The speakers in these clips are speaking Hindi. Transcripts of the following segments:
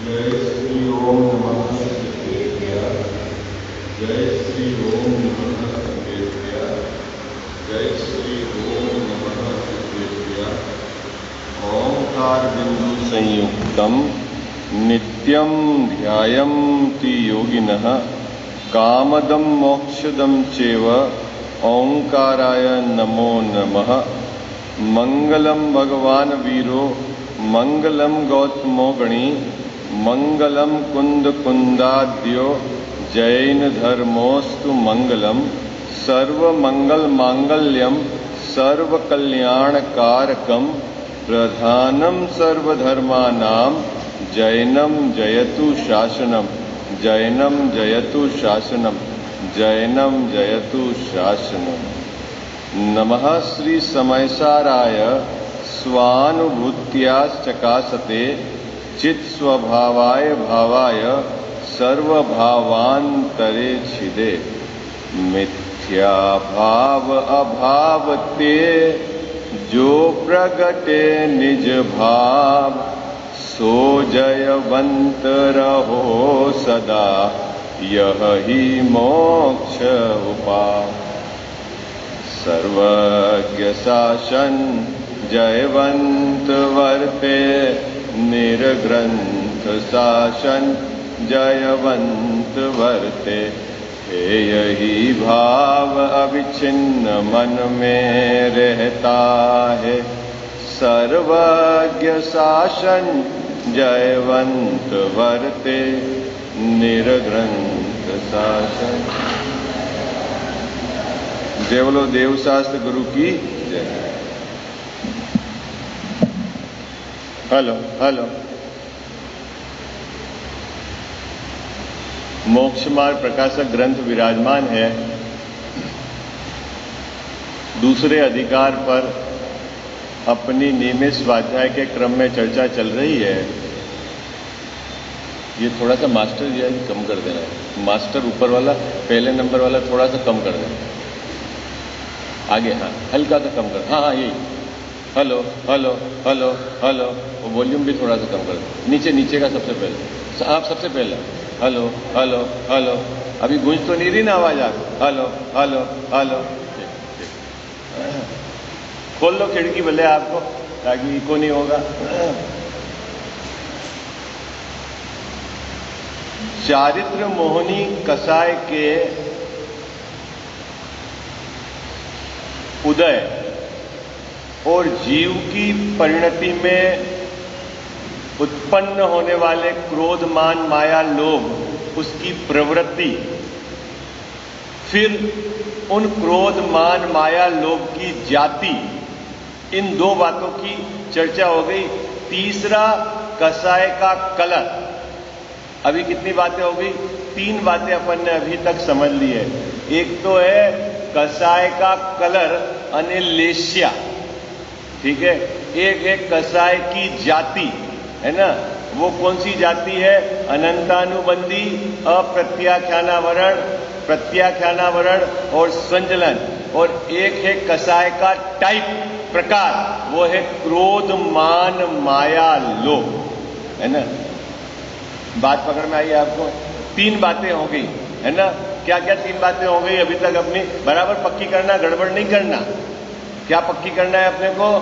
जय श्री ओम नमः सर्वेभ्यः। जय श्री ओम नमः सर्वेभ्यः। जय श्री ओम नमः सर्वेभ्यः। ओंकार बिंदु संयुक्तम नित्यं ध्यायन्ति योगिनः कामदं मोक्षदं चैव ओंकाराय नमो नमः। मंगलम भगवान वीरो मंगलम गौतमो गणी मंगलम कुंद कुंदाद्यो जैन धर्मोस्तु मंगलम सर्वमंगल मांगल्यम सर्वकल्याणकारकम प्रधानम सर्वधर्मानां जैनम जयतु शासनम जैनम जयतु शासनम जैनम जयतु शासनम। नमः श्री समयसाराय स्वानुभूत्याश्चकासते चित् स्वभावाय भावाय सर्वभावान्तरे छिदे। मिथ्या भाव अभावते जो प्रगटे निज भाव सो जयवंत रहो सदा यह ही मोक्ष उपाय। सर्वज्ञ शासन जयवंत वर्ते निर्ग्रंथ शासन जयवंत वर्ते। हे यही भाव अविच्छिन्न मन में रहता है सर्वज्ञ शासन जयवंत वर्ते निर्ग्रंथ शासन। जय बोलो देव शास्त्र गुरु की जय। Hello hello. मोक्ष मार्ग प्रकाशक ग्रंथ विराजमान है। दूसरे अधिकार पर अपनी नियमित स्वाध्याय के क्रम में चर्चा चल रही है। ये थोड़ा सा मास्टर जी कम कर देना है। मास्टर ऊपर वाला पहले नंबर वाला थोड़ा सा कम कर देना आगे। हाँ हल्का सा कम कर। हाँ हाँ यही। Hello hello hello hello. वो वॉल्यूम भी थोड़ा सा कम कर। नीचे नीचे का सबसे पहले आप सबसे पहले हेलो हेलो हेलो। अभी गूंज तो नहीं रही ना आवाज आप। Hello hello hello. ठीक ठीक। खोल लो खिड़की भले आपको ताकि इको नहीं होगा। चारित्र मोहनी कसाय के उदय और जीव की परिणति में उत्पन्न होने वाले क्रोध मान माया लोभ उसकी प्रवृत्ति, फिर उन क्रोध मान माया लोभ की जाति, इन दो बातों की चर्चा हो गई। तीसरा कसाय का कलर। अभी कितनी बातें हो गई? 3 बातें अपन ने अभी तक समझ ली है। एक तो है कसाय का कलर अनिलेश्या, ठीक है। एक है कसाय की जाति, है ना। वो कौन सी जाति है? अनंतानुबंधी, अप्रत्याख्यानावरण, प्रत्याख्यानावरण और संजलन। और एक है कसाय का टाइप, प्रकार, वो है क्रोध मान माया लोभ, है ना। बात पकड़ में आई आपको? 3 बातें हो गई, है ना। क्या क्या 3 बातें हो गई अभी तक? अपनी बराबर पक्की करना, गड़बड़ नहीं करना। क्या पक्की करना है अपने को?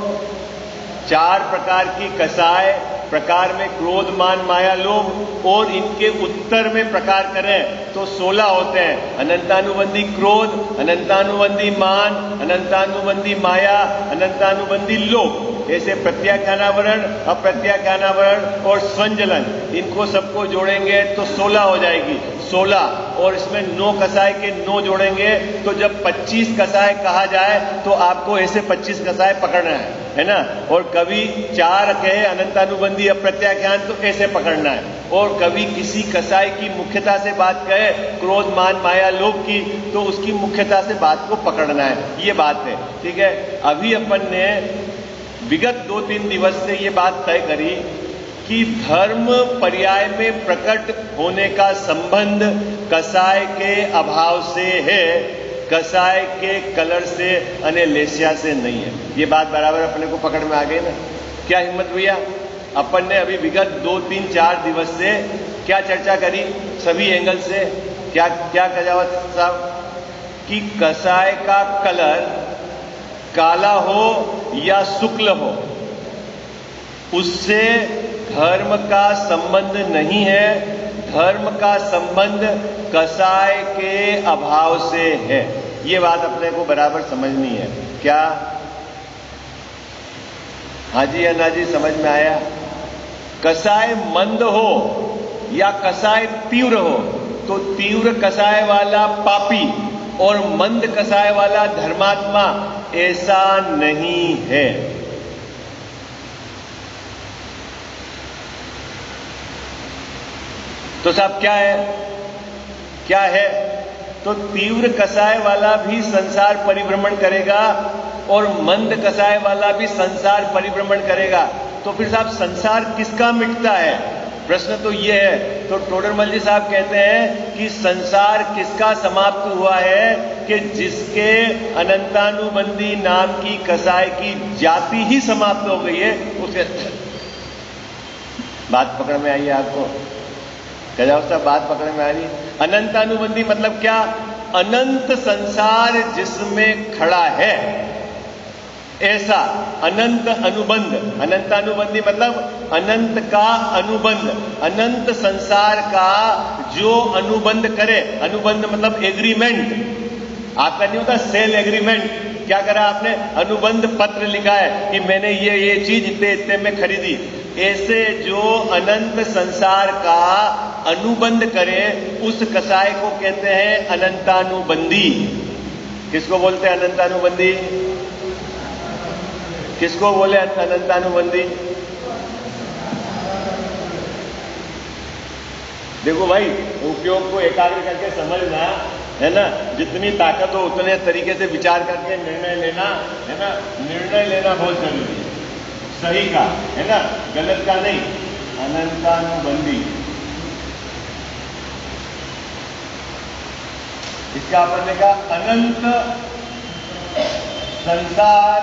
4 प्रकार की कसाय, प्रकार में क्रोध मान माया लोभ, और इनके उत्तर में प्रकार करें तो 16 होते हैं। अनंतानुबंधी क्रोध, अनंतानुबंधी मान, अनंतानुबंधी माया, अनंतानुबंधी लोभ। ऐसे प्रत्याख्यानावरण, अप्रत्याख्यानावरण और स्वंजलन, इनको सबको जोड़ेंगे तो 16 हो जाएगी। 16 और इसमें 9 कसाय के 9 जोड़ेंगे तो जब 25 कसाय कहा जाए तो आपको ऐसे 25 कसाय पकड़ना है ना। और कभी 4 कहे अनंतानुबंधी अप्रत्याख्यान तो ऐसे पकड़ना है। और कभी किसी कसाय की मुख्यता से बात कहे, क्रोध मान माया लोभ की, तो उसकी मुख्यता से बात को पकड़ना है। ये बात है, ठीक है। अभी अपन ने विगत 2-3 दिवस से ये बात तय करी कि धर्म पर्याय में प्रकट होने का संबंध कसाय के अभाव से है, कसाय के कलर से, अनिलेश्या से नहीं है। ये बात बराबर अपने को पकड़ में आ गई ना। क्या हिम्मत भैया? अपन ने अभी विगत 2, 3, 4 दिवस से क्या चर्चा करी सभी एंगल से, क्या क्या कजावत साहब कि कसाय का कलर काला हो या शुक्ल हो उससे धर्म का संबंध नहीं है, धर्म का संबंध कसाय के अभाव से है। ये बात अपने को बराबर समझनी है। क्या हाँ जी या ना जी समझ में आया? कसाय मंद हो या कसाय तीव्र हो तो तीव्र कसाय वाला पापी और मंद कसाय वाला धर्मात्मा, ऐसा नहीं है। तो साहब क्या है? क्या है? तो तीव्र कसाय वाला भी संसार परिभ्रमण करेगा और मंद कसाय वाला भी संसार परिभ्रमण करेगा। तो फिर साहब संसार किसका मिटता है? प्रश्न तो ये है। तो टोडरमल जी साहब कहते हैं कि संसार किसका समाप्त हुआ है कि जिसके अनंतानुबंधी नाम की कसाय की जाति ही समाप्त हो गई है। उसके बात पकड़ में आई है आपको? क्या साहब बात पकड़ में आ रही? अनंतानुबंधी मतलब क्या? अनंत संसार जिसमें खड़ा है ऐसा अनंत अनुबंध। अनंतानुबंधी मतलब अनंत का अनुबंध, अनंत संसार का जो अनुबंध करे। अनुबंध मतलब एग्रीमेंट। आपका नहीं होता सेल एग्रीमेंट? क्या करा आपने? अनुबंध पत्र लिखा है कि मैंने ये चीज इतने इतने में खरीदी। ऐसे जो अनंत संसार का अनुबंध करे उस कसाय को कहते हैं अनंतानुबंधी। किसको बोलते हैं अनंतानुबंधी? किसको बोले अनंतानुबंधी? देखो भाई, उपयोग को एकाग्र करके समझना है ना। जितनी ताकत हो उतने तरीके से विचार करके निर्णय लेना है ना। निर्णय लेना बहुत जरूरी है, सही का है ना, गलत का नहीं। अनंतानुबंधी इसका अपन ने कहा अनंत संसार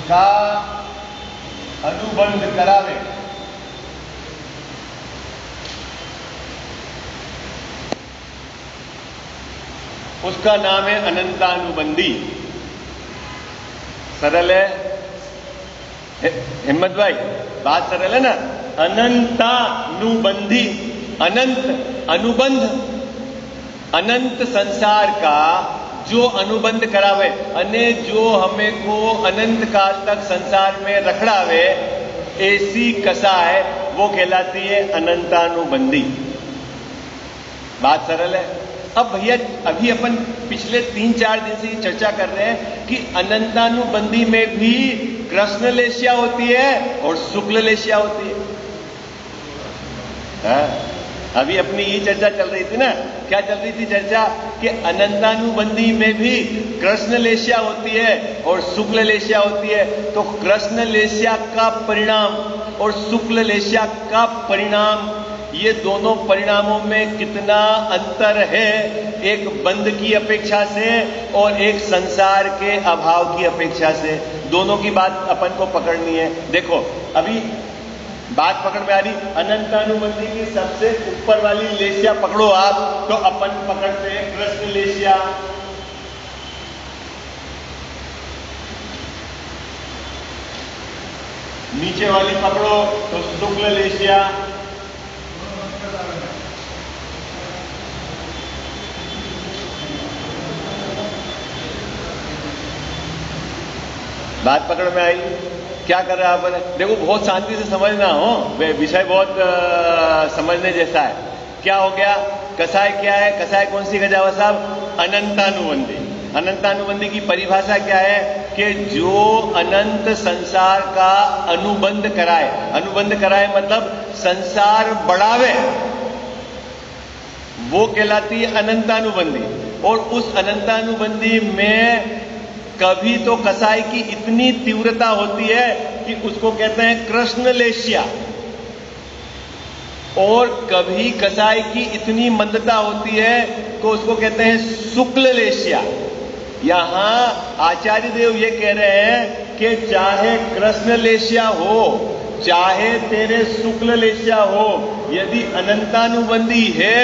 का अनुबंध करावे। उसका नाम है अनंतानुबंधी। सरल है हिम्मत भाई? बात सरल है ना। अनंतानुबंधी, अनंत अनुबंध, अनंत संसार का जो अनुबंध करावे, अने जो हमें को अनंत काल तक संसार में रखड़ावे, ऐसी कसाय वो कहलाती है अनंतानुबंधी। बात सरल है। अब भैया अभी अपन पिछले 3-4 दिन से चर्चा कर रहे हैं कि अनंतानुबंधी में भी कृष्ण लेशिया होती है और शुक्ल लेशिया होती है। हाँ? अभी अपनी ये चर्चा चल रही थी ना। क्या चल रही थी चर्चा? कि अनंतानुबंधी में भी कृष्ण लेशिया होती है और शुक्ल लेशिया होती है। तो कृष्ण लेशिया का परिणाम और शुक्ल लेशिया का परिणाम, ये दोनों परिणामों में कितना अंतर है एक बंध की अपेक्षा से और एक संसार के अभाव की अपेक्षा से। दोनों की बात अपन को पकड़नी है। देखो अभी बात पकड़ में आ रही। अनंतानुबंधी की सबसे ऊपर वाली लेशिया पकड़ो आप, तो अपन पकड़ते हैं कृष्ण लेशिया। नीचे वाली पकड़ो तो शुक्ल लेशिया। बात पकड़ में आई? क्या कर रहा है आप? देखो बहुत शांति से समझना हो, विषय बहुत समझने जैसा है। क्या हो गया? कसाय क्या है? कसाय कौन सी गजावा साहब? अनंतानुबंधी। अनंतानुबंधी की परिभाषा क्या है कि जो अनंत संसार का अनुबंध कराए। अनुबंध कराए मतलब संसार बढ़ावे, वो कहलाती है अनंतानुबंधी। और उस अनंतानुबंधी में कभी तो कसाय की इतनी तीव्रता होती है कि उसको कहते हैं कृष्ण लेशिया, और कभी कसाय की इतनी मंदता होती है तो उसको कहते हैं शुक्ल लेशिया। यहां आचार्य देव ये कह रहे हैं कि चाहे कृष्ण लेस्या हो, चाहे तेरे शुक्ल लेस्या हो, यदि अनंतानुबंधी है,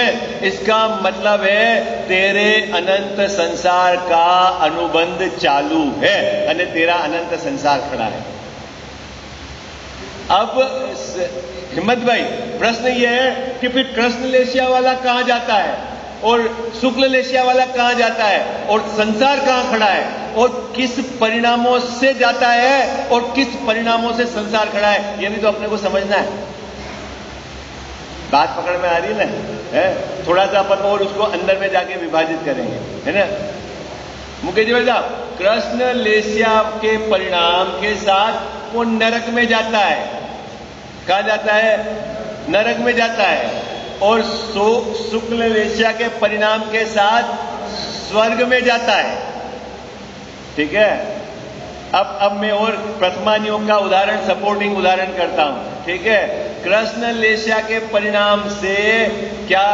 इसका मतलब है तेरे अनंत संसार का अनुबंध चालू है और तेरा अनंत संसार खड़ा है। अब हिम्मत भाई, प्रश्न यह है कि फिर कृष्ण लेस्या वाला कहां जाता है और शुक्ल लेस्या वाला कहां जाता है और संसार कहां खड़ा है और किस परिणामों से जाता है और किस परिणामों से संसार खड़ा है, यह भी तो अपने को समझना है। बात पकड़ में आ रही है ना? है थोड़ा सा अपन और उसको अंदर में जाके विभाजित करेंगे, है ना मुकेश जी भाई साहब? कृष्ण लेस्या के परिणाम के साथ वो नरक में जाता है। कहां जाता है? नरक में जाता है। और शुक्ल लेस्या के परिणाम के साथ स्वर्ग में जाता है। ठीक है, अब मैं और प्रथमानियों का उदाहरण, सपोर्टिंग उदाहरण करता हूं। ठीक है, कृष्ण लेस्या के परिणाम से क्या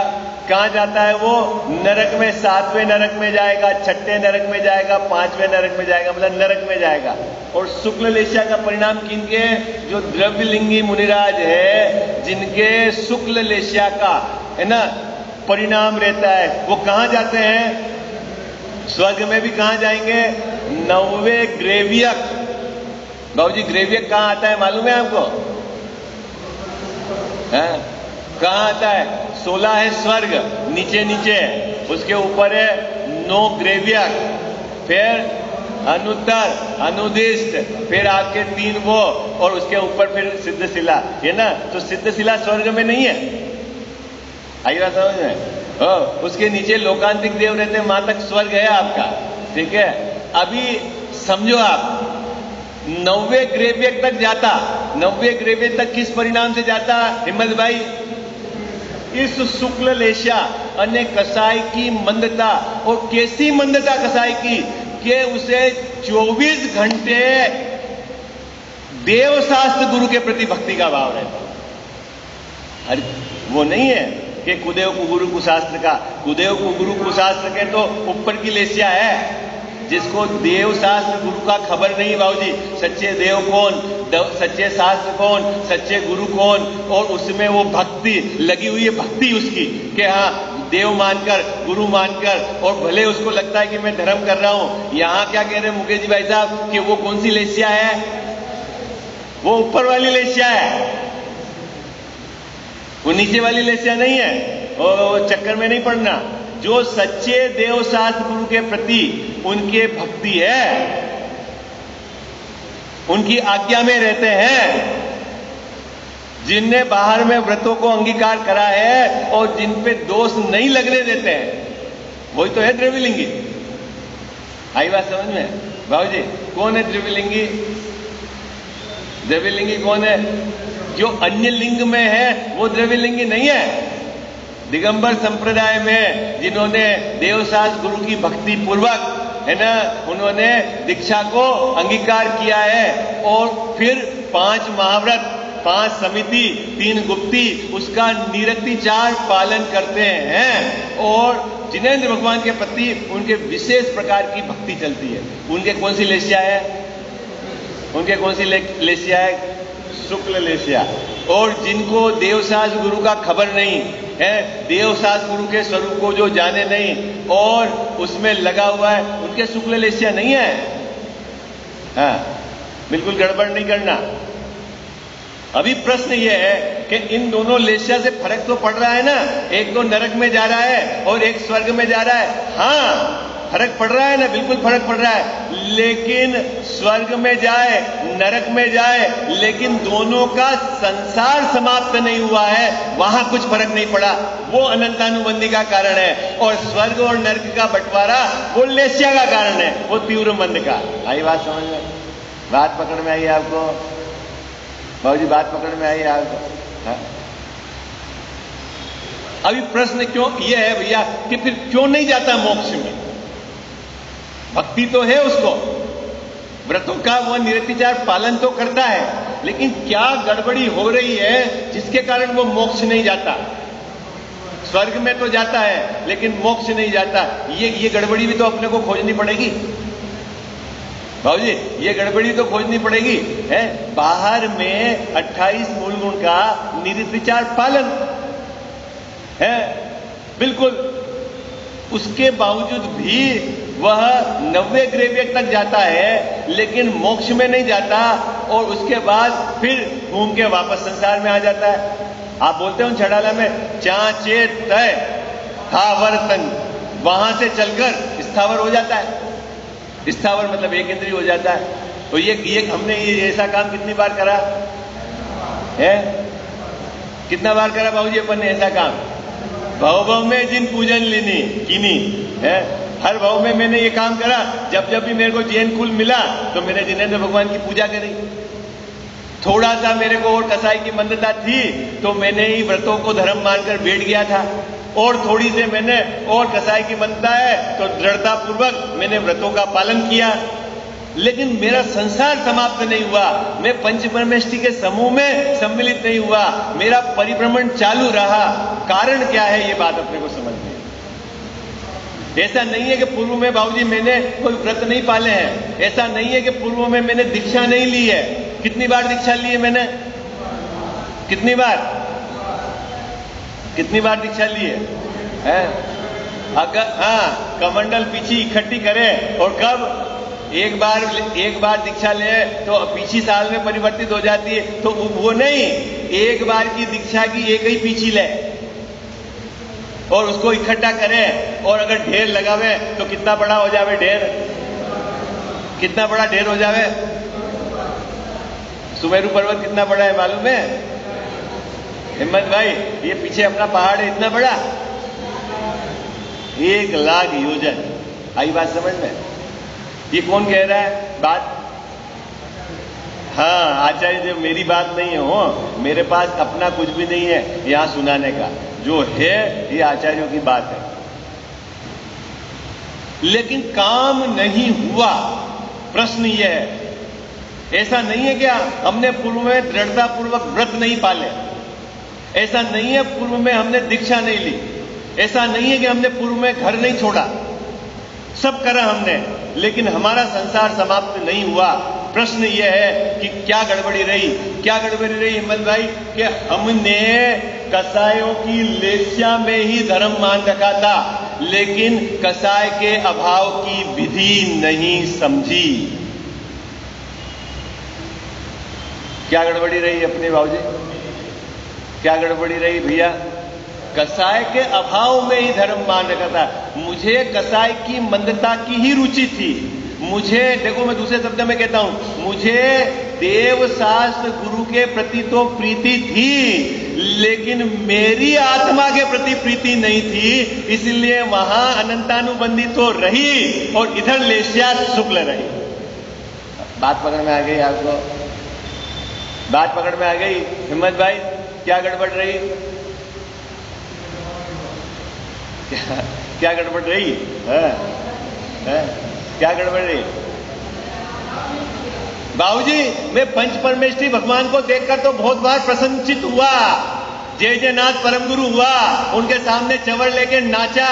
कहां जाता है? वो नरक में, 7वें नरक में जाएगा, 6ठे नरक में जाएगा, 5वें नरक में जाएगा, मतलब नरक में जाएगा। और शुक्ल लेस्या का परिणाम किनके? जो द्रव्यलिंगी मुनिराज है, जिनके शुक्ल लेस्या का, है ना, परिणाम रहता है, वो कहां जाते हैं? स्वर्ग में भी कहां जाएंगे? 9वें ग्रेवियक। बाबूजी ग्रेवियक कहां आता है मालूम है आपको? कहां आता है? 16 है स्वर्ग, नीचे नीचे है, उसके ऊपर है 9 ग्रेवियक, फिर अनुत्तर, अनुदिष्ट, फिर आपके 3 वो, और उसके ऊपर फिर सिद्धशिला, है ना? तो सिद्धशिला स्वर्ग में नहीं है, आई बात समझ में? उसके नीचे लोकांतिक देव रहते हैं, वहां तक स्वर्ग है आपका। ठीक है, अभी समझो आप 9वें ग्रेवियक तक जाता। 9वें ग्रेवियक तक किस परिणाम से जाता हिम्मत भाई? इस शुक्ल लेस्या अन्य कसाई की मंदता, और कैसी मंदता कसाई की कि उसे 24 घंटे देवशास्त्र गुरु के प्रति भक्ति का भाव रहता। अरे वो नहीं है कि कुदेव कुगुरु कुशास्त्र का, कुदेव कुगुरु कुशास्त्र के तो ऊपर की लेस्या है, जिसको देव शास्त्र गुरु का खबर नहीं बाबूजी, सच्चे देव कौन, सच्चे शास्त्र कौन, सच्चे गुरु कौन, और उसमें वो भक्ति लगी हुई है, भक्ति उसकी कि हाँ देव मानकर, गुरु मानकर, और भले उसको लगता है कि मैं धर्म कर रहा हूं। यहां क्या कह रहे हैं मुकेश जी भाई साहब कि वो कौन सी लेस्या है? वो ऊपर वाली लेस्या है, वो नीचे वाली लेस्या नहीं है। वो चक्कर में नहीं पड़ना। जो सच्चे देव शास्त्र गुरु के प्रति उनके भक्ति है, उनकी आज्ञा में रहते हैं, जिनने बाहर में व्रतों को अंगीकार करा है और जिन पे दोष नहीं लगने देते हैं, वही तो है द्रव्यलिंगी। आई बात समझ में भाव जी? कौन है द्रव्यलिंगी? द्रव्यलिंगी कौन है? जो अन्य लिंग में है वो द्रव्यलिंगी नहीं है। दिगंबर संप्रदाय में जिन्होंने देवशास्त्र गुरु की भक्ति पूर्वक, है ना, उन्होंने दीक्षा को अंगीकार किया है, और फिर 5 महाव्रत, 5 समिति, 3 गुप्ती, उसका निरतिचार पालन करते हैं, और जिनेंद्र भगवान के प्रति उनके विशेष प्रकार की भक्ति चलती है। उनके कौन सी लेस्या है? उनके कौन सी लेस्या है? शुक्ल लेस्या। और जिनको देवशास्त्र गुरु का खबर नहीं है, देवशास्त्र गुरु के स्वरूप को जो जाने नहीं और उसमें लगा हुआ है, उनके शुक्ल लेस्या नहीं है। हाँ, बिल्कुल गड़बड़ नहीं करना। अभी प्रश्न यह है कि इन दोनों लेस्या से फर्क तो पड़ रहा है ना? एक तो नरक में जा रहा है और एक स्वर्ग में जा रहा है। हाँ, फर्क पड़ रहा है ना? बिल्कुल फर्क पड़ रहा है। लेकिन स्वर्ग में जाए, नरक में जाए, लेकिन दोनों का संसार समाप्त नहीं हुआ है, वहां कुछ फर्क नहीं पड़ा। वो अनंतानुबंधी का कारण है, और स्वर्ग और नरक का बंटवारा वो लेस्या का कारण है, वो तीव्र मंद का। आई बात समझ में? बात पकड़ में आई आपको बाबूजी? बात पकड़ में आई आपको? हाँ? अभी प्रश्न क्यों ये है भैया कि फिर क्यों नहीं जाता मोक्ष में? भक्ति तो है उसको, व्रतों का वो निरतिचार पालन तो करता है, लेकिन क्या गड़बड़ी हो रही है जिसके कारण वो मोक्ष नहीं जाता? स्वर्ग में तो जाता है लेकिन मोक्ष नहीं जाता। ये गड़बड़ी भी तो अपने को खोजनी पड़ेगी। भाऊजी ये गड़बड़ी तो खोजनी पड़ेगी है। बाहर में 28 मूल गुण का निर्विचार पालन है, बिल्कुल। उसके बावजूद भी वह 90 ग्रेवियक तक जाता है, लेकिन मोक्ष में नहीं जाता, और उसके बाद फिर घूम के वापस संसार में आ जाता है। आप बोलते हो छड़ाला में चाचे तय स्थावर तन, वहां से चलकर स्थावर हो जाता है। स्थावर मतलब एक इंद्रिय हो जाता है। तो ये हमने ये ऐसा काम कितनी बार करा है? कितना बार करा बाबूजी अपन ने ऐसा काम? भव भव में जिन पूजन लेनी कीनी है, हर भाव में मैंने ये काम करा। जब जब भी मेरे को जैन कुल मिला तो मैंने जिनेंद्र भगवान की पूजा करी। थोड़ा सा मेरे को और कसाई की मंदता थी तो मैंने ही व्रतों को धर्म मानकर बैठ गया था, और थोड़ी से मैंने और कसाई की मंदता है तो दृढ़ता पूर्वक मैंने व्रतों का पालन किया। लेकिन मेरा संसार समाप्त नहीं हुआ, मैं पंचपरमेष्टि के समूह में सम्मिलित नहीं हुआ, मेरा परिभ्रमण चालू रहा। कारण क्या है, ये बात अपने को समझनी है। ऐसा नहीं है कि पूर्व में बाबूजी मैंने कोई व्रत नहीं पाले हैं, ऐसा नहीं है कि पूर्व में मैंने दीक्षा नहीं ली है। कितनी बार दीक्षा ली है मैंने? कितनी बार दीक्षा ली है? अगर हाँ कमंडल पीछी इकट्ठी करे, और कब एक बार दीक्षा ले तो पीछी साल में परिवर्तित हो जाती है, तो वो नहीं, एक बार की दीक्षा की एक ही पीछी ले और उसको इकट्ठा करें, और अगर ढेर लगावे तो कितना बड़ा हो जावे ढेर? कितना बड़ा ढेर हो जावे? सुमेरु पर्वत कितना बड़ा है मालूम है हिम्मत भाई? ये पीछे अपना पहाड़ है, इतना बड़ा, 1 लाख योजन। आई बात समझ में? ये कौन कह रहा है बात? हाँ आचार्य देव, मेरी बात नहीं है हो, मेरे पास अपना कुछ भी नहीं है यहां सुनाने का, जो है ये आचार्यों की बात है। लेकिन काम नहीं हुआ। प्रश्न यह है, ऐसा नहीं है क्या हमने पूर्व में दृढ़ता पूर्वक व्रत नहीं पाले, ऐसा नहीं है पूर्व में हमने दीक्षा नहीं ली, ऐसा नहीं है कि हमने पूर्व में घर नहीं छोड़ा, सब करा हमने, लेकिन हमारा संसार समाप्त नहीं हुआ। प्रश्न यह है कि क्या गड़बड़ी रही? क्या गड़बड़ी रही हिम्मत भाई? कि हमने कसायों की लेस्या में ही धर्म मान रखा था, लेकिन कसाय के अभाव की विधि नहीं समझी। क्या गड़बड़ी रही अपने बाबूजी? क्या गड़बड़ी रही भैया? कसाय के अभाव में ही धर्म मान रखा था। मुझे कसाय की मंदता की ही रुचि थी। मुझे, देखो मैं दूसरे शब्द में कहता हूं, मुझे देव शास्त्र गुरु के प्रति तो प्रीति थी, लेकिन मेरी आत्मा के प्रति प्रीति नहीं थी, इसलिए वहां अनंतानुबंधी तो रही और इधर लेस्या शुक्ल रही। बात पकड़ में आ गई आपको? बात पकड़ में आ गई हिम्मत भाई? क्या गड़बड़ रही? क्या गड़बड़ रही है? क्या गड़बड़ रही? बाबूजी मैं पंच परमेष्ठी भगवान को देखकर तो बहुत बार प्रसन्नचित हुआ, जय जयनाथ परम गुरु हुआ, उनके सामने चवर लेके नाचा,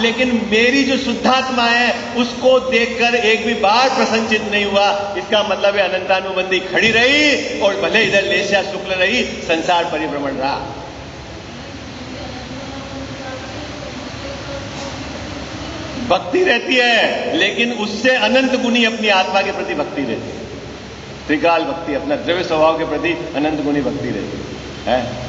लेकिन मेरी जो शुद्धात्मा है उसको देखकर एक भी बार प्रसन्नचित नहीं हुआ। इसका मतलब है अनंतानुबंधी खड़ी रही और भले इधर लेस्या शुक्ल रही, संसार परिभ्रमण रहा। भक्ति रहती है, लेकिन उससे अनंत गुनी अपनी आत्मा के प्रति भक्ति रहती है। त्रिकाल भक्ति, अपना द्रव्य स्वभाव के प्रति अनंत गुनी भक्ति रहती है।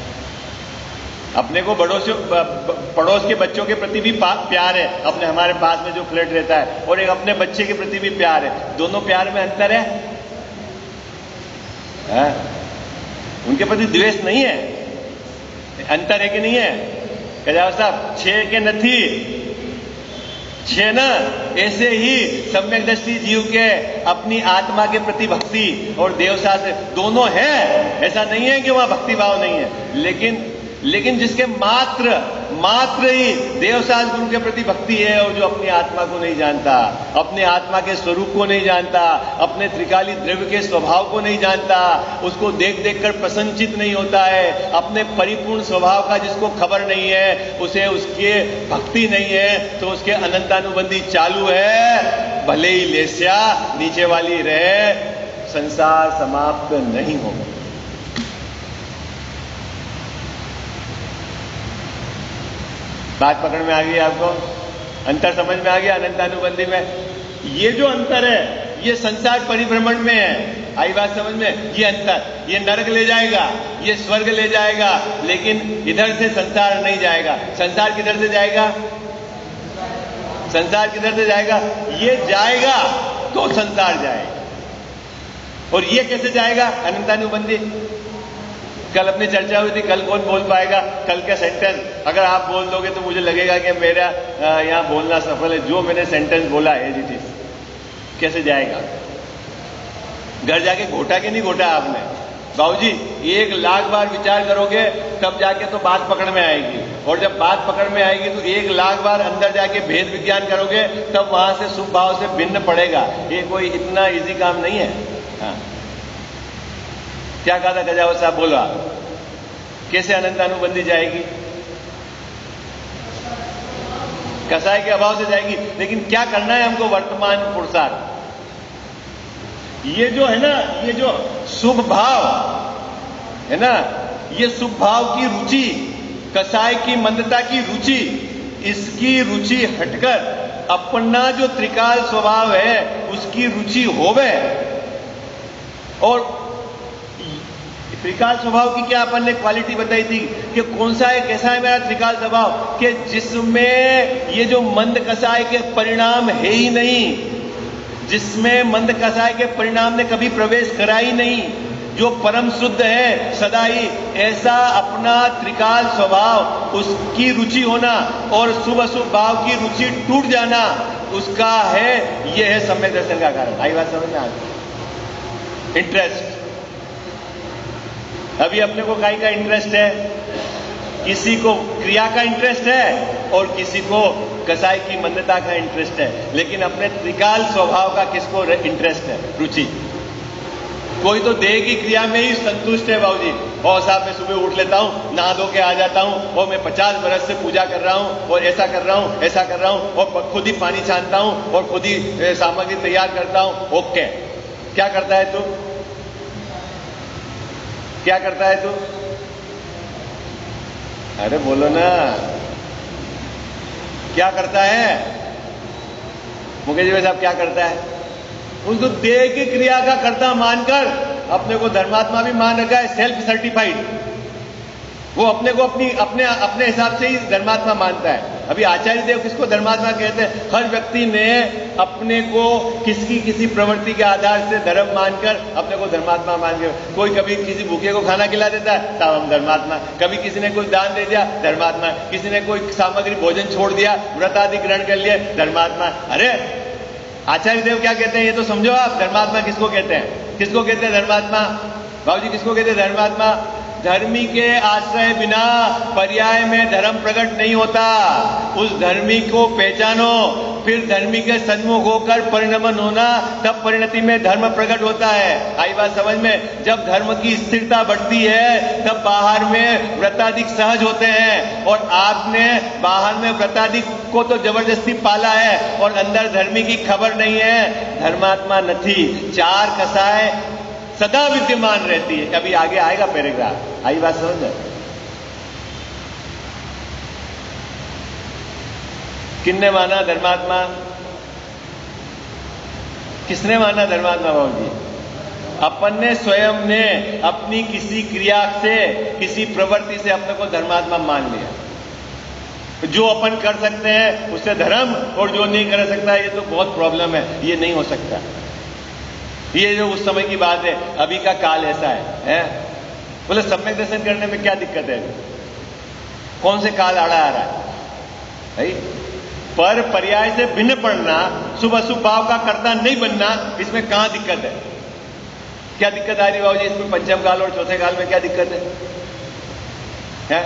अपने को पड़ोस के बच्चों के प्रति भी प्यार है, अपने हमारे पास में जो फ्लैट रहता है, और एक अपने बच्चे के प्रति भी प्यार है। दोनों प्यार में अंतर है? उनके प्रति द्वेष नहीं है, अंतर है कि नहीं है? कह साहब 6 के नथी 6 ना, ऐसे ही सम्यक दृष्टि जीव के अपनी आत्मा के प्रति भक्ति और देवशास्त्र दोनों है। ऐसा नहीं है कि वहां भक्ति भाव नहीं है, लेकिन जिसके मात्र ही देवशास्त्र गुरु के प्रति भक्ति है, और जो अपनी आत्मा को नहीं जानता, अपने आत्मा के स्वरूप को नहीं जानता, अपने त्रिकाली द्रव्य के स्वभाव को नहीं जानता, उसको देख कर प्रसन्नचित नहीं होता है, अपने परिपूर्ण स्वभाव का जिसको खबर नहीं है, उसे उसके भक्ति नहीं है, तो उसके अनंतानुबंधी चालू है। भले ही लेस्या नीचे वाली रहे, संसार समाप्त नहीं होगा। बात पकड़ में आ गई आपको? अंतर समझ में आ गया? अनंतानुबंधी में ये जो अंतर है ये संसार परिभ्रमण में है। आई बात समझ में? ये अंतर, ये नरक ले जाएगा, ये स्वर्ग ले जाएगा, लेकिन इधर से संसार नहीं जाएगा। संसार किधर से जाएगा? संसार किधर से जाएगा? ये जाएगा तो संसार जाएगा। और ये कैसे जाएगा? अनंतानुबंधी। कल अपनी चर्चा हुई थी, कल कौन बोल पाएगा? कल का सेंटेंस अगर आप बोल दोगे तो मुझे लगेगा कि मेरा यहां बोलना सफल है। जो मैंने सेंटेंस बोला है जी, कैसे जाएगा? घर जाके घोटा कि नहीं घोटा आपने? बाबूजी 1,00,000 बार विचार करोगे तब जाके तो बात पकड़ में आएगी, और जब बात पकड़ में आएगी तो 1,00,000 बार अंदर जाके भेद विज्ञान करोगे तब वहां से शुभ भाव से भिन्न पड़ेगा। ये कोई इतना इजी काम नहीं है। हाँ, क्या कहा था गजावत साहब? बोला कैसे अनंतानुबंधी जाएगी? कसाई के अभाव से जाएगी। लेकिन क्या करना है हमको? वर्तमान पुरुषार्थ। ये जो है ना, ये जो शुभ भाव है ना, ये शुभ भाव की रुचि, कसाई की मंदता की रुचि, इसकी रुचि हटकर अपना जो त्रिकाल स्वभाव है उसकी रुचि होवे। और त्रिकाल स्वभाव की क्या अपन ने क्वालिटी बताई थी कि कौन सा है, कैसा है मेरा त्रिकाल स्वभाव, कि जिसमें ये जो मंद कसाय के परिणाम है ही नहीं, जिसमें मंद कसाय के परिणाम ने कभी प्रवेश करा ही नहीं, जो परम शुद्ध है सदा ही, ऐसा अपना त्रिकाल स्वभाव, उसकी रुचि होना और शुभ अशुभ भाव की रुचि टूट जाना, उसका है, यह है सम्यक दर्शन का कारण। आई बात समझ में आ गई? इंटरेस्ट। अभी अपने को काई का इंटरेस्ट है? किसी को क्रिया का इंटरेस्ट है और किसी को कसाई की मंदता का इंटरेस्ट है, लेकिन अपने त्रिकाल स्वभाव का किसको इंटरेस्ट है? रुचि। कोई तो देह की क्रिया में ही संतुष्ट है बाबूजी, और साहब मैं सुबह उठ लेता हूं, नहा धो के आ जाता हूं, और मैं 50 बरस से पूजा कर रहा हूं, और ऐसा कर रहा हूं, ऐसा कर रहा हूं, और खुद ही पानी छानता हूं, और खुद ही सामग्री तैयार करता हूं। ओके, क्या करता है तू? क्या करता है तू? अरे बोलो ना, क्या करता है? मुकेश जी साहब क्या करता है? उसको देह की क्रिया का कर्ता मानकर अपने को धर्मात्मा भी मान रखा है, सेल्फ सर्टिफाइड। वो अपने को अपने हिसाब से ही धर्मात्मा मानता है। अभी आचार्य देव किसको धर्मात्मा कहते हैं? हर व्यक्ति ने अपने को किसी प्रवृत्ति के आधार से धर्म मानकर अपने को धर्मात्मा मान के, कोई कभी किसी भूखे को खाना खिला देता है तब हम धर्मात्मा, कभी किसी ने कोई दान दे दिया धर्मात्मा, किसी ने कोई सामग्री भोजन छोड़ दिया, व्रत आदि ग्रहण कर लिया धर्मात्मा। अरे आचार्य देव क्या कहते हैं ये तो समझो आप। धर्मात्मा किसको कहते हैं? किसको कहते हैं धर्मात्मा? बाबूजी किसको कहते हैं धर्मात्मा? धर्मी के आश्रय बिना पर्याय में धर्म प्रकट नहीं होता। उस धर्मी को पहचानो, फिर धर्मी के सन्मुख होकर परिणमन होना, तब परिणति में धर्म प्रकट होता है। आई बात समझ में? जब धर्म की स्थिरता बढ़ती है तब बाहर में व्रताधिक सहज होते हैं, और आपने बाहर में व्रताधिक को तो जबरदस्ती पाला है और अंदर धर्मी की खबर नहीं है। धर्मात्मा नहीं, चार कसाय सदा विद्यमान रहती है। अभी आगे आएगा पैराग्राफ। आई बात समझ में? किसने माना धर्मात्मा? किसने माना धर्मात्मा बाबू जी? अपन ने स्वयं ने अपनी किसी क्रिया से, किसी प्रवृत्ति से अपने को धर्मात्मा मान लिया। जो अपन कर सकते हैं उससे धर्म, और जो नहीं कर सकता ये तो बहुत प्रॉब्लम है, ये नहीं हो सकता। ये जो उस समय की बात है, अभी का काल ऐसा है? बोले सम्यक दर्शन करने में क्या दिक्कत है? कौन से काल आड़ा आ रहा है? पर पर्याय से भिन्न पड़ना, शुभ अशुभ भाव का कर्ता नहीं बनना, इसमें कहां दिक्कत है? क्या दिक्कत आ रही बाबू जी इसमें? पंचम काल और चौथे काल में क्या दिक्कत है?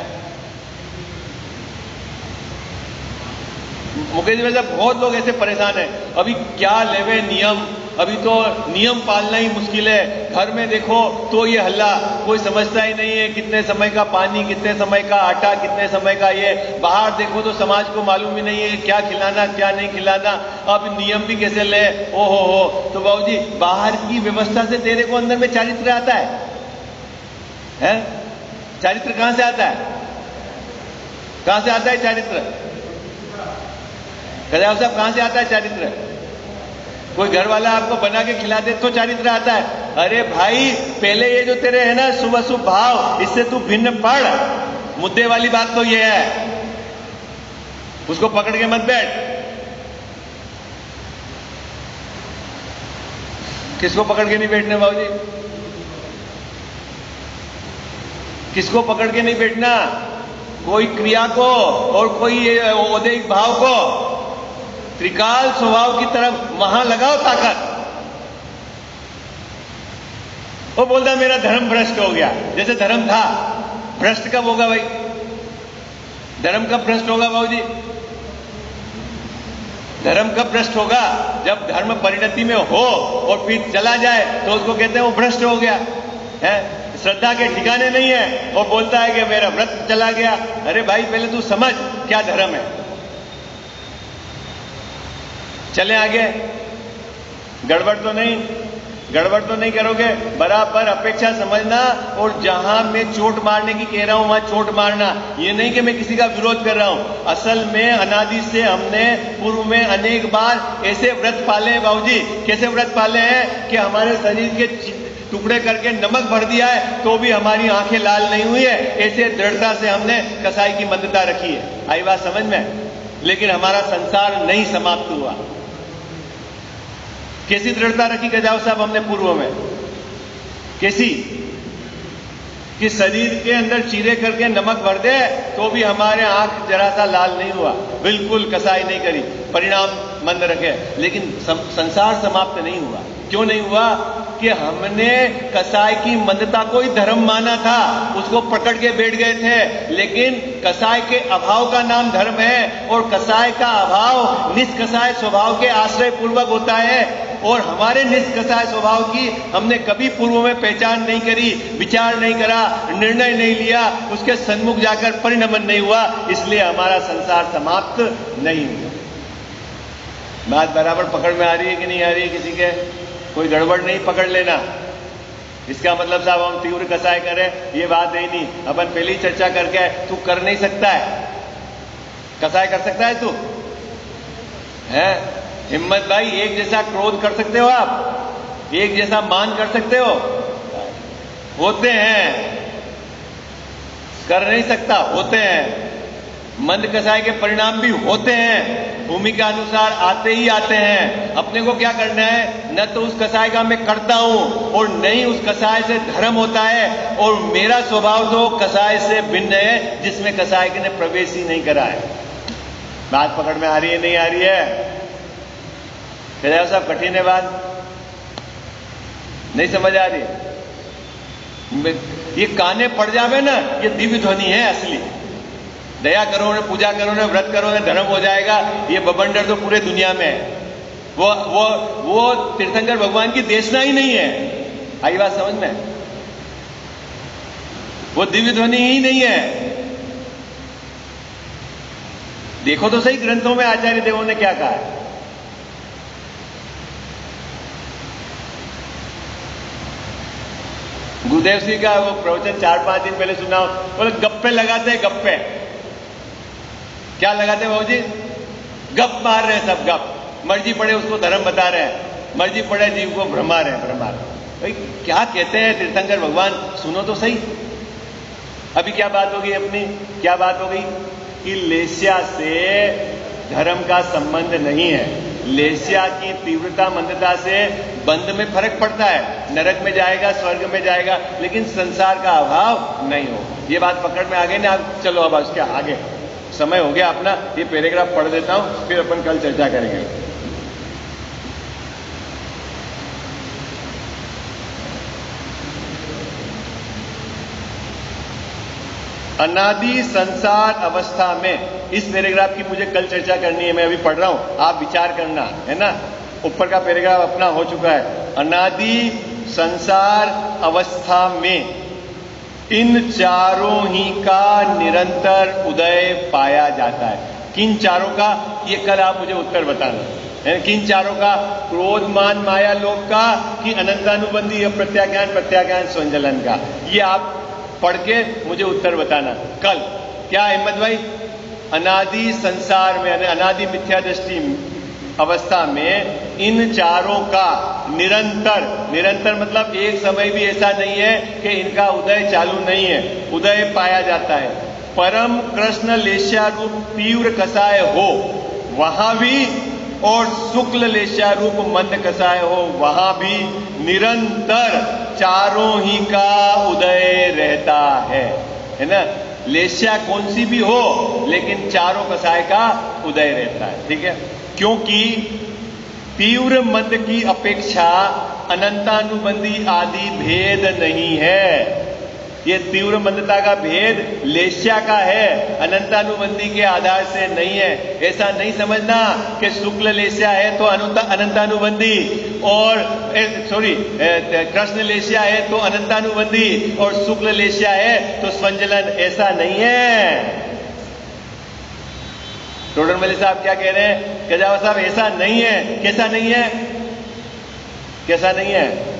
मुकेश भाई साहब बहुत लोग ऐसे परेशान हैं, अभी क्या लेवे नियम, अभी तो नियम पालना ही मुश्किल है। घर में देखो तो ये हल्ला, कोई समझता ही नहीं है कितने समय का पानी, कितने समय का आटा, कितने समय का ये। बाहर देखो तो समाज को मालूम ही नहीं है क्या खिलाना क्या नहीं खिलाना। अब नियम भी कैसे ले, ओ हो। तो बाबूजी बाहर की व्यवस्था से तेरे को अंदर में चारित्र आता है? चारित्र कहां से आता है? कहां से आता है चारित्र? कल्याण साहब कहां से आता है चारित्र? कोई घर वाला आपको बना के खिला दे तो चारित्र आता है। अरे भाई पहले ये जो तेरे है ना शुभ अशुभ भाव, इससे तू भिन्न पढ़। मुद्दे वाली बात तो ये है, उसको पकड़ के मत बैठ। किसको पकड़ के नहीं बैठना बाबूजी? किसको पकड़ के नहीं बैठना? कोई क्रिया को और कोई औदैहिक भाव को त्रिकाल स्वभाव की तरफ वहां लगाओ ताकत। वो बोलता मेरा धर्म भ्रष्ट हो गया, जैसे धर्म था। भ्रष्ट कब होगा भाई? धर्म कब भ्रष्ट होगा बाबूजी? धर्म कब भ्रष्ट होगा? जब धर्म परिणति में हो और फिर चला जाए तो उसको कहते हैं वो भ्रष्ट हो गया है। श्रद्धा के ठिकाने नहीं है और बोलता है कि मेरा व्रत चला गया। अरे भाई पहले तू समझ क्या धर्म है। चले आगे। गड़बड़ तो नहीं करोगे, बराबर अपेक्षा समझना। और जहां मैं चोट मारने की कह रहा हूं वहां चोट मारना। ये नहीं कि मैं किसी का विरोध कर रहा हूं। असल में अनादि से हमने पूर्व में अनेक बार ऐसे व्रत पाले हैं बाबूजी। कैसे व्रत पाले हैं कि हमारे शरीर के टुकड़े करके नमक भर दिया है तो भी हमारी आंखें लाल नहीं हुई है। ऐसे दृढ़ता से हमने कसाई की मंदता रखी है। आई बात समझ में? लेकिन हमारा संसार नहीं समाप्त हुआ। कैसी दृढ़ता रखी गजाव साहब हमने पूर्व में? कैसी? कि शरीर के अंदर चीरे करके नमक भर दे तो भी हमारे आंख जरा सा लाल नहीं हुआ, बिल्कुल कसाई नहीं करी, परिणाम मंद रखे। लेकिन संसार समाप्त नहीं हुआ। क्यों नहीं हुआ? कि हमने कसाई की मंदता को ही धर्म माना था, उसको पकड़ के बैठ गए थे। लेकिन कसाई के अभाव का नाम धर्म है और कसाई का अभाव निष्कसाय स्वभाव के आश्रय पूर्वक होता है। और हमारे निष्कसाय स्वभाव की हमने कभी पूर्व में पहचान नहीं करी, विचार नहीं करा, निर्णय नहीं लिया, उसके सन्मुख जाकर परिणमन नहीं हुआ, इसलिए हमारा संसार समाप्त नहीं हुआ। बात बराबर पकड़ में आ रही है कि नहीं आ रही है? किसी के कोई गड़बड़ नहीं पकड़ लेना। इसका मतलब साहब हम तीव्र कसाय करें ये बात है ही नहीं। अपन पहले ही चर्चा करके तू कर नहीं सकता है, कसाय कर सकता है तू? है हिम्मत भाई, एक जैसा क्रोध कर सकते हो आप? एक जैसा मान कर सकते हो? होते हैं, कर नहीं सकता, होते हैं। मंद कसाय के परिणाम भी होते हैं, भूमिका अनुसार आते ही आते हैं। अपने को क्या करना है? न तो उस कसाय का मैं करता हूं और न ही उस कसाय से धर्म होता है। और मेरा स्वभाव तो कसाय से भिन्न है जिसमें कसाय ने प्रवेश ही नहीं करा है। बात पकड़ में आ रही है नहीं आ रही है? कल्याण साहब कठिन है बात, नहीं समझ आ रही है? ये काने पड़ जावे ना, ये दिव्य ध्वनि है असली। दया करो ने, पूजा करो ने, व्रत करो ने, धर्म हो जाएगा, ये बबंडर तो पूरे दुनिया में है। वो तीर्थंकर भगवान की देशना ही नहीं है। आई बात समझ में? वो दिव्य ध्वनि ही नहीं है। देखो तो सही ग्रंथों में आचार्य देवों ने क्या कहा है। गुरुदेव सिंह का वो प्रवचन 4-5 दिन पहले सुना, बोले गप्पे लगाते हैं, गप्पे। क्या लगाते बाबू जी? गप मार रहे हैं सब, गप। मर्जी पड़े उसको धर्म बता रहे हैं, मर्जी पड़े जीव को भ्रमा रहे हैं, भ्रमा। भाई क्या कहते हैं तीर्थंकर भगवान, सुनो तो सही। अभी क्या बात होगी अपनी? क्या बात हो गई? कि लेस्या से धर्म का संबंध नहीं है। लेस्या की तीव्रता मंदता से बंध में फर्क पड़ता है, नरक में जाएगा, स्वर्ग में जाएगा, लेकिन संसार का अभाव नहीं हो। ये बात पकड़ में आ गई ना? चलो अब उसके आगे समय हो गया अपना। ये पैराग्राफ पढ़ देता हूं, फिर अपन कल चर्चा करेंगे। अनादि संसार अवस्था में, इस पैराग्राफ की मुझे कल चर्चा करनी है, मैं अभी पढ़ रहा हूं, आप विचार करना है ना। ऊपर का पैराग्राफ अपना हो चुका है। अनादि संसार अवस्था में इन चारों ही का निरंतर उदय पाया जाता है। किन चारों का, ये कल आप मुझे उत्तर बताना। किन चारों का? क्रोध मान माया लोभ का, कि अनंतानुबंधी प्रत्याज्ञान प्रत्याज्ञान स्वंजलन का? ये आप पढ़ के मुझे उत्तर बताना कल। क्या हिम्मत भाई? अनादि संसार में, अनादि मिथ्या दृष्टि अवस्था में इन चारों का निरंतर, निरंतर मतलब एक समय भी ऐसा नहीं है कि इनका उदय चालू नहीं है, उदय पाया जाता है। परम कृष्ण लेश्यारूप तीव्र कसाय हो वहां भी, और शुक्ल लेश्यारूप मंद कसाय हो वहां भी निरंतर चारों ही का उदय रहता है ना। लेश्या कौन सी भी हो लेकिन चारों कसाय का उदय रहता है, ठीक है। क्योंकि तीव्र मंद की अपेक्षा अनंतानुबंधी आदि भेद नहीं है। ये तीव्र मंदता का भेद लेश्या का है, अनंतानुबंधी के आधार से नहीं है। ऐसा नहीं समझना कि शुक्ल लेश्या है तो अनंतानुबंधी, और कृष्ण लेश्या है तो अनंतानुबंधी, और शुक्ल लेश्या है तो स्वंजलन। ऐसा नहीं है। टोडरमल साहब क्या कह रहे हैं? गजावा साहब ऐसा नहीं है। कैसा नहीं है? कैसा नहीं है?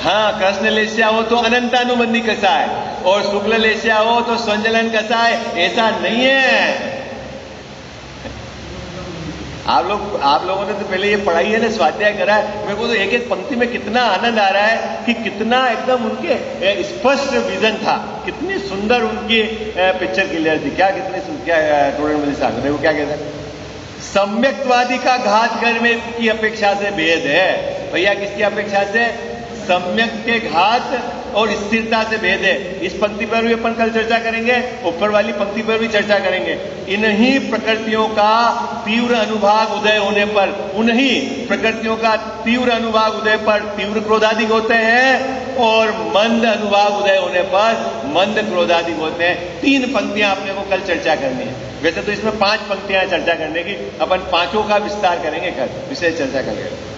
हाँ, कृष्ण लेश्या हो तो अनंतानुबंधी कसा है, और शुक्ल लेश्या हो तो स्वंजलन कसा है। ऐसा नहीं है। आप लोगों ने तो पहले ये पढ़ाई है ना, स्वाध्याय करा है। मेरे को तो एक एक पंक्ति में कितना आनंद आ रहा है कि कितना एकदम उनके स्पष्ट विजन था, कितनी सुंदर उनकी पिक्चर क्लियर थी। क्या टोडरमल साहब देखो क्या कहते हैं? सम्यक्तवादी का घात करने की अपेक्षा से भेद है। भैया किसकी अपेक्षा से? सम्यक के घात और स्थिरता से भेद है। इस पंक्ति पर भी अपन कल चर्चा करेंगे, ऊपर वाली पंक्ति पर भी चर्चा करेंगे। इन्हीं प्रकृतियों का तीव्र अनुभाग उदय होने पर, उन्हीं प्रकृतियों का तीव्र अनुभाग उदय पर तीव्र क्रोधाधिक होते हैं, और मंद अनुभाग उदय होने पर मंद क्रोधाधिक होते हैं। 3 पंक्तियां अपने को कल चर्चा करनी है। वैसे तो इसमें 5 पंक्तियां चर्चा करने की, अपन 5 का विस्तार करेंगे कल, विषय चर्चा करेंगे।